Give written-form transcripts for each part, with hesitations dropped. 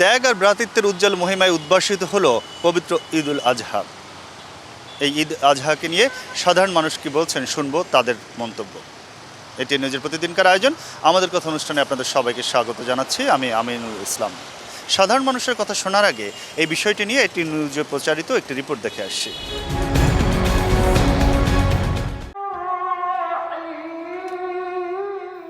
ত্যাগ আর ভ্রাতৃত্বের উজ্জ্বল মহিমায় উদ্ভাসিত হলো পবিত্র ঈদুল আজহা। এই ঈদ আজহাকে নিয়ে সাধারণ মানুষ কি বলছেন, শুনবো তাদের মন্তব্য। এটি নিউজের প্রতিদিনকার আয়োজন। আমাদের কথা অনুষ্ঠানে আপনাদের সবাইকে স্বাগত জানাচ্ছি। আমি আমিনুল ইসলাম। সাধারণ মানুষের কথা শোনার আগে এই বিষয়টি নিয়ে একটি নিউজে প্রচারিত একটি রিপোর্ট দেখে আসছি।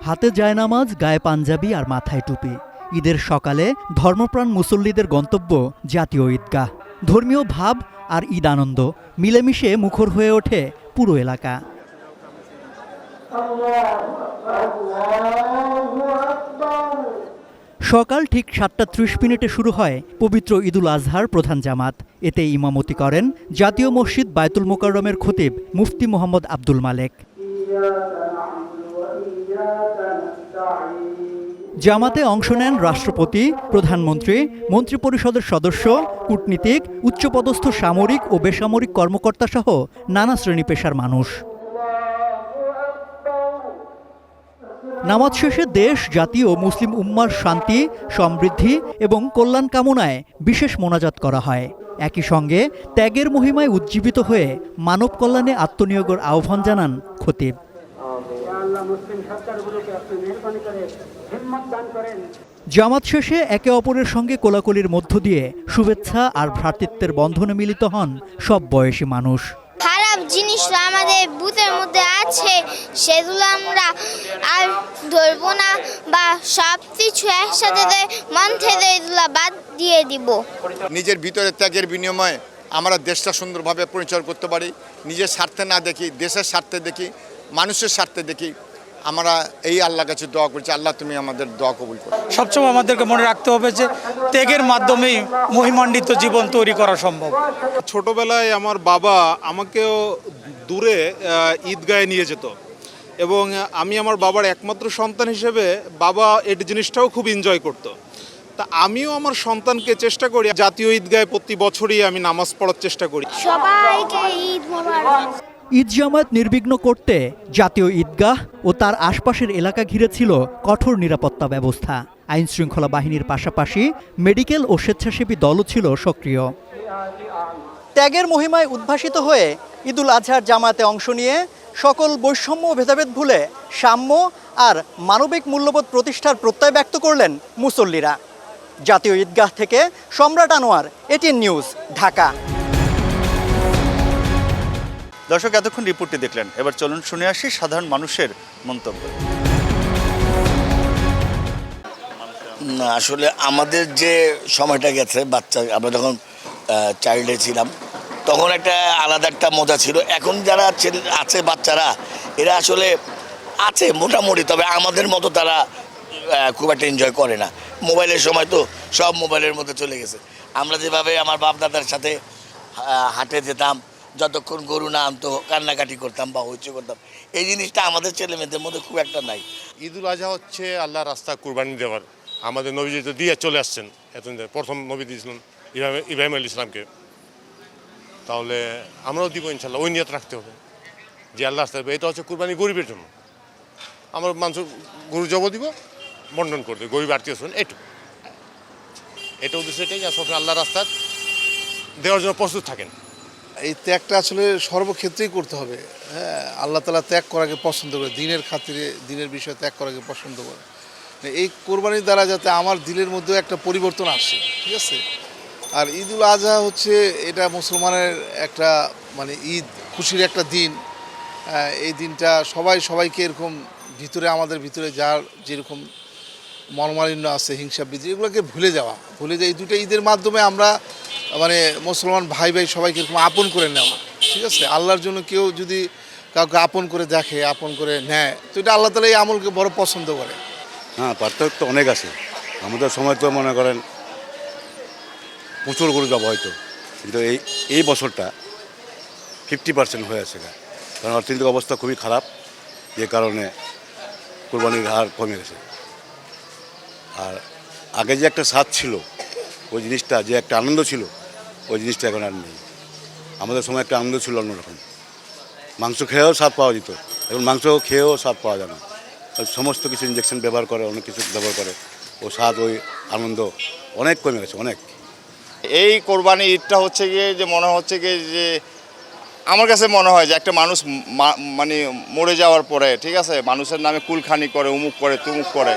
হাতে জায়নামাজ, গায়ে পাঞ্জাবি আর মাথায় টুপি। ঈদের সকালে ধর্মপ্রাণ মুসল্লিদের গন্তব্য জাতীয় ঈদগাহ। ধর্মীয় ভাব আর ঈদ আনন্দ মিলেমিশে মুখর হয়ে ওঠে পুরো এলাকা। সকাল ঠিক 7:30 শুরু হয় পবিত্র ঈদুল আজহার প্রধান জামাত। এতে ইমামতি করেন জাতীয় মসজিদ বায়তুল মোকাররমের খতিব মুফতি মোহাম্মদ আব্দুল মালেক। জামাতে অংশ নেন রাষ্ট্রপতি, প্রধানমন্ত্রী, মন্ত্রিপরিষদের সদস্য, কূটনীতিক, উচ্চপদস্থ সামরিক ও বেসামরিক কর্মকর্তা সহ নানা শ্রেণী পেশার মানুষ। নামাজ শেষে দেশ, জাতি ও মুসলিম উম্মার শান্তি, সমৃদ্ধি এবং কল্যাণ কামনায় বিশেষ মোনাজাত করা হয়। একই সঙ্গে ত্যাগের মহিমায় উজ্জীবিত হয়ে মানব কল্যাণে আত্মনিয়োগের আহ্বান জানান খতিব। জামাত শেষে একে অপরের সঙ্গে কোলাকুলির মধ্য দিয়ে শুভেচ্ছা আর ভ্রাতৃত্বের বন্ধনে মিলিত হন সব বয়সী মানুষ। খারাপ জিনিস আমাদের বুথের মধ্যে আছে, সেগুলো আমরা আর ধরবো না, বা সব কিছু একসাথে মন থেকে এগুলো বাদ দিয়ে দিব। নিজের ভিতরে ত্যাগের বিনিময়ে আমরা দেশটা সুন্দরভাবে পরিচালনা করতে পারি। নিজের স্বার্থে না দেখি, দেশের স্বার্থে দেখি, মানুষের স্বার্থে দেখি। আমরা এই আল্লাহর কাছে দোয়া করছি, আল্লাহ তুমি আমাদের দোয়া কবুল করো। সবসময় আমাদেরকে মনে রাখতে হবে যে ত্যাগের মাধ্যমেই মহিমান্বিত জীবন তৈরি করা সম্ভব। ছোটবেলায় আমার বাবা আমাকেও দূরে ঈদগাহে নিয়ে যেত এবং আমি আমার বাবার একমাত্র সন্তান হিসেবে বাবা এই জিনিসটাও খুব এনজয় করতো। তা আমিও আমার সন্তানকে চেষ্টা করি জাতীয় ঈদগাহে প্রতি বছরই আমি নামাজ পড়ার চেষ্টা করি। সবাইকে ঈদ মোবারক। ঈদ জামাত নির্বিঘ্ন করতে জাতীয় ঈদগাহ ও তার আশপাশের এলাকা ঘিরে ছিল কঠোর নিরাপত্তা ব্যবস্থা। আইন শৃঙ্খলা বাহিনীর পাশাপাশি মেডিকেল ও স্বেচ্ছাসেবী দলও ছিল সক্রিয়। ত্যাগের মহিমায় উদ্ভাসিত হয়ে ঈদুল আজহার জামাতে অংশ নিয়ে সকল বৈষম্য ও ভেদাভেদ ভুলে সাম্য আর মানবিক মূল্যবোধ প্রতিষ্ঠার প্রত্যয় ব্যক্ত করলেন মুসল্লিরা। জাতীয় ঈদগাহ থেকে সম্রাট আনোয়ার, এটিএন নিউজ, ঢাকা। দর্শক, এতক্ষণ রিপোর্টটি দেখলেন। এবার চলুন শুনে আসি সাধারণ মানুষের মন্তব্য। না, আসলে আমাদের যে সময়টা গেছে, বাচ্চা আমরা যখন চাইল্ডে ছিলাম তখন একটা আলাদা একটা মজা ছিল। এখন যারা আছে বাচ্চারা, এরা আসলে আছে মোটামুটি, তবে আমাদের মতো তারা খুব একটা এনজয় করে না। মোবাইলের সময় তো সব মোবাইলের মধ্যে চলে গেছে। আমরা যেভাবে আমার বাপ দাদার সাথে হাটে যেতাম, যতক্ষণ গরু না আনতো কান্নাকাটি করতাম বা হইচই করতাম, এই জিনিসটা আমাদের ছেলে মেয়েদের মধ্যে খুব একটা নাই। ঈদুল আজহা হচ্ছে আল্লাহ রাস্তা কুরবানি দেওয়ার। আমাদের নবীজি তো দিয়ে চলে আসছেন, প্রথম নবী দিয়েছিলেন ইব্রাহিম আলাইহিস সালামকে। তাহলে আমরাও দিব ইনশাল্লাহ। ওই নিয়ত রাখতে হবে যে আল্লাহ রাস্তা, এটা হচ্ছে কুরবানি গরিবের জন্য। আমরা মানুষ গরু জব দিব, বন্টন করে দেবে গরিব আত্মীয় স্বজন, এটা উদ্দেশ্য এটাই, সবসময় আল্লাহ রাস্তা দেওয়ার জন্য প্রস্তুত থাকেন। এই ত্যাগটা আসলে সর্বক্ষেত্রেই করতে হবে। হ্যাঁ, আল্লাহ তাআলা ত্যাগ করাকে পছন্দ করে, দিনের খাতিরে, দিনের বিষয়ে ত্যাগ করাকে পছন্দ করে। এই কোরবানির দ্বারা যাতে আমার দিলের মধ্যেও একটা পরিবর্তন আসে, ঠিক আছে। আর ঈদুল আজহা হচ্ছে এটা মুসলমানের একটা মানে ঈদ, খুশির একটা দিন। এই দিনটা সবাইকে এরকম ভিতরে, আমাদের ভিতরে যার যেরকম মনোমালিন্য আছে, হিংসা বৃদ্ধি, এগুলোকে ভুলে যায়। এই দুটো ঈদের মাধ্যমে আমরা মানে মুসলমান ভাই সবাইকে এরকম আপন করে নেওয়া, ঠিক আছে। আল্লাহর জন্য কেউ যদি কাউকে আপন করে দেখে, আপন করে নেয়, তো এটা আল্লাহ তাআলা এই আমলকে বড় পছন্দ করে। হ্যাঁ, পার্থক্য অনেক আছে। আমাদের সময় তো মনে করেন প্রচুর গরু জব হয়তো, কিন্তু এই বছরটা 50% হয়ে আছে, কারণ অর্থনৈতিক অবস্থা খুবই খারাপ, যে কারণে কোরবানির হার কমে গেছে। আর আগে যে একটা স্বাদ ছিল, ওই জিনিসটা, যে একটা আনন্দ ছিল, ওই জিনিসটা এখন আর নেই। আমাদের সময় একটা আনন্দ ছিল অন্যরকম। মাংস খেয়েও স্বাদ পাওয়া যেত, এখন মাংস খেয়েও স্বাদ পাওয়া যায় না। সমস্ত কিছু ইঞ্জেকশন ব্যবহার করে, অনেক কিছু ব্যবহার করে, ও স্বাদ ওই আনন্দ অনেক কমে গেছে, অনেক। এই কোরবানি ঈদটা হচ্ছে গিয়ে যে মনে হচ্ছে গিয়ে যে আমার কাছে মনে হয় যে একটা মানুষ মানে মরে যাওয়ার পরে, ঠিক আছে, মানুষের নামে কুলখানি করে, উমুক করে তুমুক করে,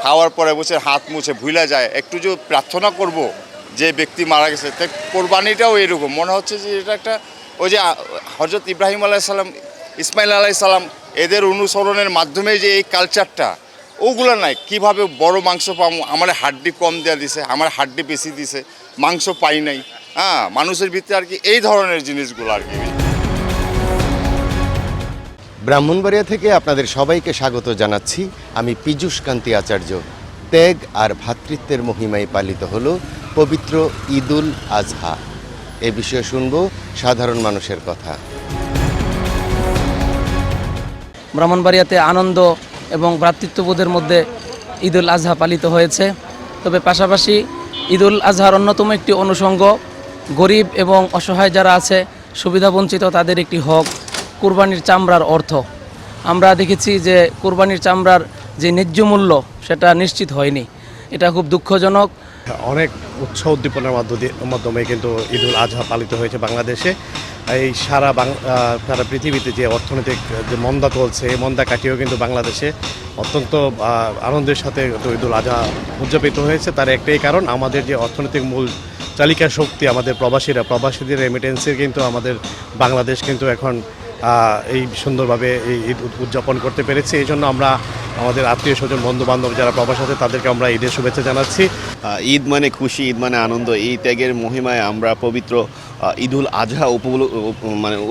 খাওয়ার পরে বসে হাত মুছে ভুলে যায়, একটু যে প্রার্থনা করব যে ব্যক্তি মারা গেছে, তাই কোরবানিটাও এরকম মনে হচ্ছে যে এটা একটা ওই যে হজরত ইব্রাহিম আলাইসাল্লাম, ইসমাইল আলাইসাল্লাম এদের অনুসরণের মাধ্যমে যে এই কালচারটা ওগুলো নাই। কিভাবে বড় মাংস পাবো, আমার হাড্ডি কম দেওয়া দিছে, আমার হাড্ডি বেশি দিছে, মাংস পাই নাই, হ্যাঁ, মানুষের ভিতরে আর কি এই ধরনের জিনিসগুলো আর কি। ব্রাহ্মণবাড়িয়া থেকে আপনাদের সবাইকে স্বাগত জানাচ্ছি। আমি পীযূষ কান্তি আচার্য। ত্যাগ আর ভ্রাতৃত্বের মহিমায় পালিত হলো পবিত্র ঈদুল আজহা। এ বিষয়ে শুনব সাধারণ মানুষের কথা। ব্রাহ্মণবাড়িয়াতে আনন্দ এবং ভ্রাতৃত্ববোধের মধ্যে ঈদুল আজহা পালিত হয়েছে। তবে পাশাপাশি ঈদুল আজহার অন্যতম একটি অনুষঙ্গ গরিব এবং অসহায় যারা আছে, সুবিধাবঞ্চিত, তাদের একটি হক কুরবানির চামড়ার অর্থ। আমরা দেখেছি যে কুরবানির চামড়ার যে ন্যায্য মূল্য সেটা নিশ্চিত হয়নি। এটা খুব দুঃখজনক। অনেক উৎসাহ উদ্দীপনার মাধ্যমে কিন্তু ঈদুল আজহা পালিত হয়েছে বাংলাদেশে। এই সারা পৃথিবীতে যে অর্থনৈতিক যে মন্দা চলছে, এই মন্দা কাটিয়েও কিন্তু বাংলাদেশে অত্যন্ত আনন্দের সাথে ঈদুল আজহা উদযাপিত হয়েছে। তার একটাই কারণ, আমাদের যে অর্থনৈতিক মূল চালিকা শক্তি আমাদের প্রবাসীদের রেমিটেন্সের কিন্তু আমাদের বাংলাদেশ কিন্তু এখন এই সুন্দরভাবে এই ঈদ উদযাপন করতে পেরেছে। এই জন্য আমরা আমাদের আত্মীয় স্বজন, বন্ধু বান্ধব যারা প্রবাস আছে তাদেরকে আমরা ঈদের শুভেচ্ছা জানাচ্ছি। ঈদ মানে খুশি, ঈদ মানে আনন্দ। এই ত্যাগের মহিমায় আমরা পবিত্র ঈদুল আজহা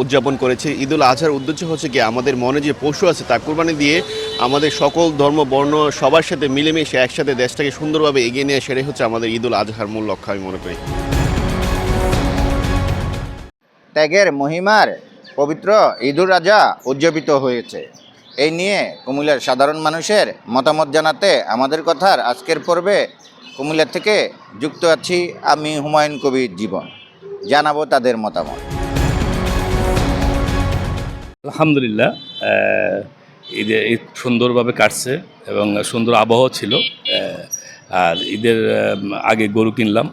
উদযাপন করেছি। ঈদুল আজহার উদ্দেশ্য হচ্ছে কি, আমাদের মনে যে পশু আছে তা কুরবানি দিয়ে আমাদের সকল ধর্ম বর্ণ সবার সাথে মিলেমিশে একসাথে দেশটাকে সুন্দরভাবে এগিয়ে নিয়ে, সেটাই হচ্ছে আমাদের ঈদুল আজহার মূল লক্ষ্য আমি মনে করি। ত্যাগের মহিমার পবিত্র ঈদুল আজহা উদযাপিত হয়েছে। এই নিয়ে কুমিল্লার সাধারণ মানুষের মতামত জানাতে আমাদের কথার আজকের পর্বে কুমিল্লা থেকে যুক্ত আছি আমি হুমায়ুন কবির জীবন। জানাবো তাদের মতামত। আলহামদুলিল্লাহ, ঈদ সুন্দরভাবে কাটছে এবং সুন্দর আবহাওয়া ছিল। আর ঈদের আগে গরু কিনলাম,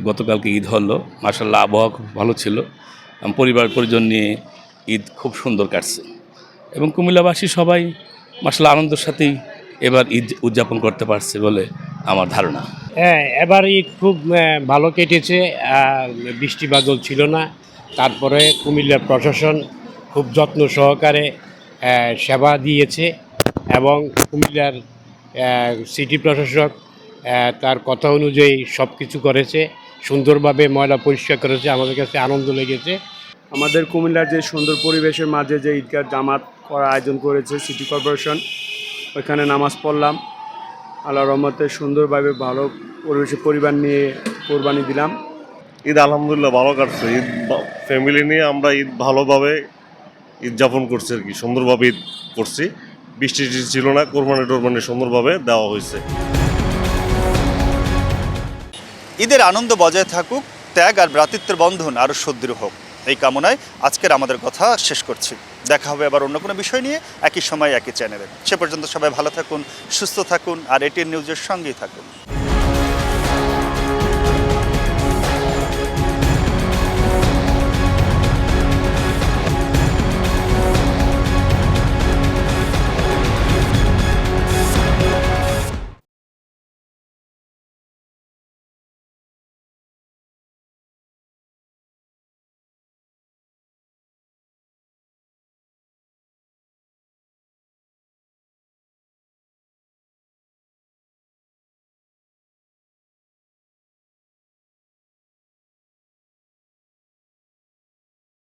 গতকালকে ঈদ হলো, মাশাআল্লাহ আবহাওয়া খুব ভালো ছিল। পরিবার পরিজন নিয়ে ঈদ খুব সুন্দর কাটছে এবং কুমিল্লাবাসী সবাই মাশাআল্লাহ আনন্দের সাথেই এবার ঈদ উদযাপন করতে পারছে বলে আমার ধারণা। হ্যাঁ, এবার ঈদ খুব ভালো কেটেছে, বৃষ্টি বাদল ছিল না। তারপরে কুমিল্লার প্রশাসন খুব যত্ন সহকারে সেবা দিয়েছে এবং কুমিল্লার সিটি প্রশাসক তার কথা অনুযায়ী সব কিছু করেছে, সুন্দরভাবে ময়লা পরিষ্কার করেছে। আমাদের কাছে আনন্দ লেগেছে। আমাদের কুমিল্লার যে সুন্দর পরিবেশের মাঝে যে ঈদগাহ জামাত করার আয়োজন করেছে সিটি কর্পোরেশন, ওইখানে নামাজ পড়লাম। আল্লাহর রহমতে সুন্দরভাবে ভালো পরিবেশে পরিবার নিয়ে কোরবানি দিলাম। ঈদ আলহামদুলিল্লাহ ভালো কাটছে। ঈদ ফ্যামিলি নিয়ে আমরা ঈদ ভালোভাবে ঈদ যাপন করছি আর কি, সুন্দরভাবে ঈদ করছি। বৃষ্টি ছিল না, কোরবানি সুন্দরভাবে দেওয়া হয়েছে। ঈদের আনন্দ বজায় থাকুক, ত্যাগ আর ভ্রাতৃত্বের বন্ধন আরও সুদৃঢ় হোক, এই কামনায় আজকের আমাদের কথা শেষ করছি। দেখা হবে আবার অন্য কোনো বিষয় নিয়ে, একই সময় একই চ্যানেলে। সে পর্যন্ত সবাই ভালো থাকুন, সুস্থ থাকুন আর এটিএন নিউজের সঙ্গেই থাকুন।